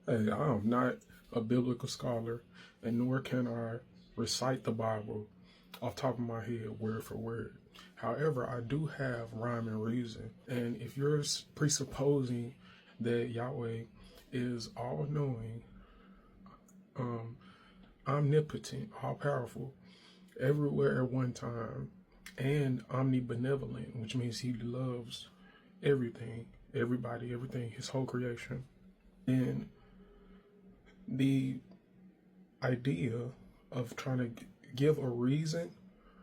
Hey, I am not a biblical scholar, and nor can I recite the Bible off the top of my head word for word. However, I do have rhyme and reason. And if you're presupposing that Yahweh is all knowing, um, omnipotent, all powerful, everywhere at one time, and omnibenevolent, which means he loves everything, everybody, everything, his whole creation, and the idea of trying to give a reason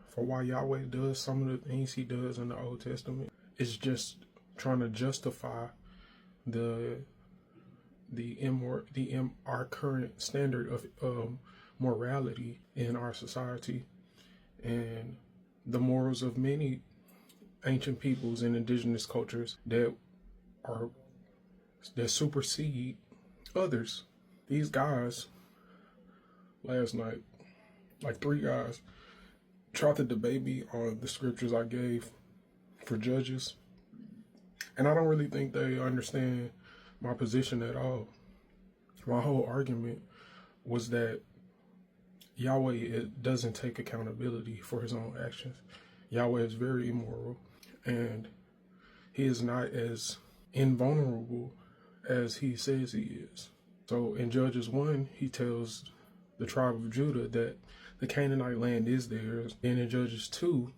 for why Yahweh does some of the things he does in the Old Testament is just trying to justify the our current standard of morality in our society and the morals of many ancient peoples and indigenous cultures are that supersede others. These guys last night, like 3 guys, tried to debate me on the scriptures I gave for judges. And I don't really think they understand my position at all. My whole argument was that Yahweh doesn't take accountability for his own actions. Yahweh is very immoral, and he is not as invulnerable as he says he is. So in Judges 1, he tells the tribe of Judah that the Canaanite land is theirs. And in Judges 2,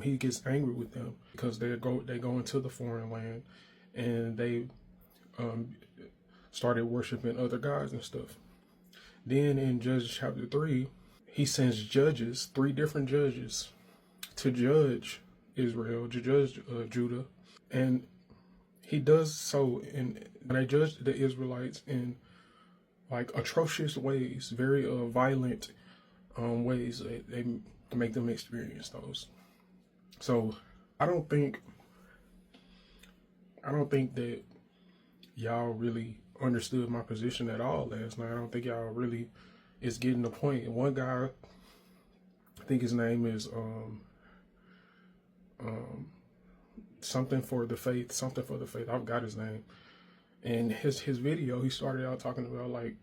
he gets angry with them because they go into the foreign land and they started worshiping other gods and stuff. Then in Judges chapter 3, he sends judges, 3 different judges, to judge Israel, to judge Judah. And he does so and they judge the Israelites in like atrocious ways, very violent ways. They make them experience those. So I don't think that y'all really understood my position at all last night. I don't think y'all really is getting the point. And one guy, I think his name is something for the faith. I forgot his name. And his video, he started out talking about like,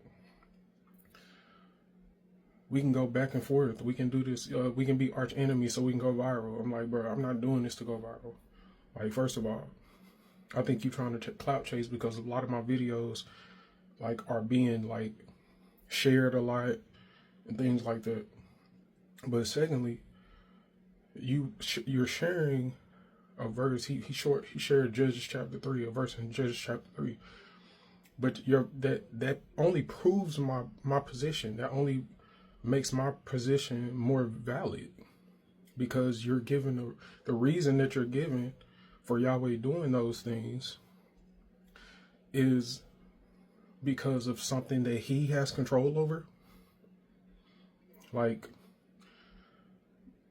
we can go back and forth. We can do this. We can be arch enemies so we can go viral. I'm like, bro, I'm not doing this to go viral. Like, first of all, I think you're trying to clout chase because a lot of my videos like are being like shared a lot and things like that. But secondly, you're sharing a verse. He shared Judges chapter 3, a verse in Judges chapter 3. But that only proves my position. That only makes my position more valid, because you're given the reason that you're given for Yahweh doing those things is because of something that he has control over. Like,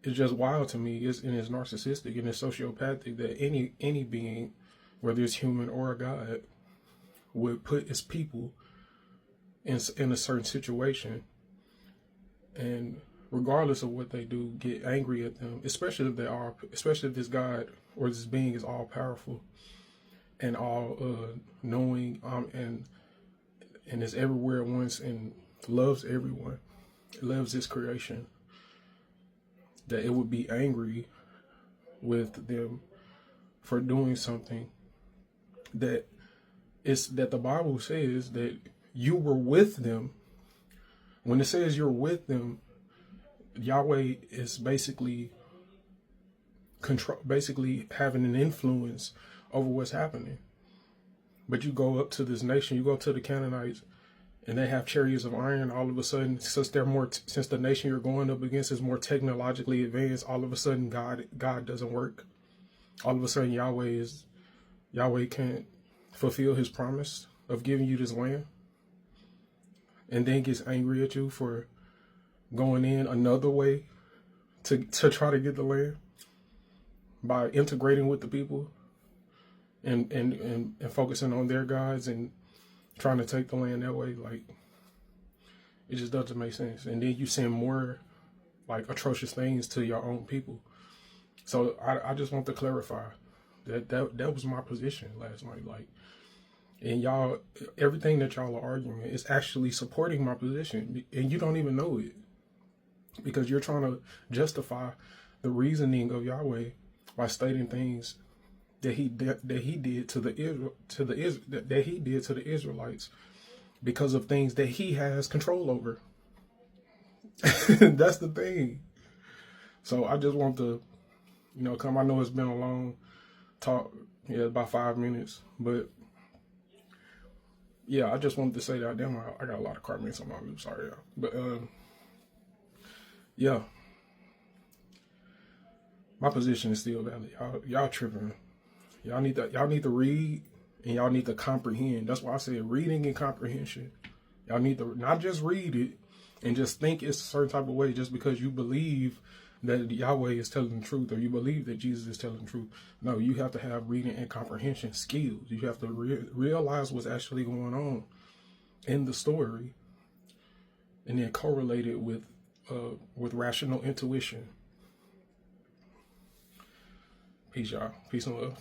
it's just wild to me. It's narcissistic and it's sociopathic that any being, whether it's human or a god, would put its people in a certain situation, and regardless of what they do, get angry at them, especially if this God or this being is all powerful and all knowing, and is everywhere at once and loves everyone, loves his creation, that it would be angry with them for doing something that the Bible says that you were with them. When it says you're with them, Yahweh is basically having an influence over what's happening. But you go up to this nation, you go to the Canaanites, and they have chariots of iron. All of a sudden, since the nation you're going up against is more technologically advanced, all of a sudden God doesn't work. All of a sudden Yahweh can't fulfill his promise of giving you this land, and then gets angry at you for going in another way to try to get the land by integrating with the people and focusing on their gods and trying to take the land that way. Like, it just doesn't make sense. And then you send more like atrocious things to your own people. So I just want to clarify that was my position last night. Like, And y'all, everything that y'all are arguing is actually supporting my position, and you don't even know it, because you're trying to justify the reasoning of Yahweh by stating things that he did to the Israelites because of things that he has control over. That's the thing. So I just want to, come. I know it's been a long talk, about 5 minutes, but yeah, I just wanted to say that. Damn, I got a lot of car mints on my lips. Sorry, y'all. But yeah, my position is still valid. Y'all tripping. Y'all need to read, and y'all need to comprehend. That's why I said reading and comprehension. Y'all need to not just read it and just think it's a certain type of way just because you believe that Yahweh is telling the truth, or you believe that Jesus is telling the truth. No, you have to have reading and comprehension skills. You have to realize what's actually going on in the story, and then correlate it with rational intuition. Peace, y'all. Peace and love.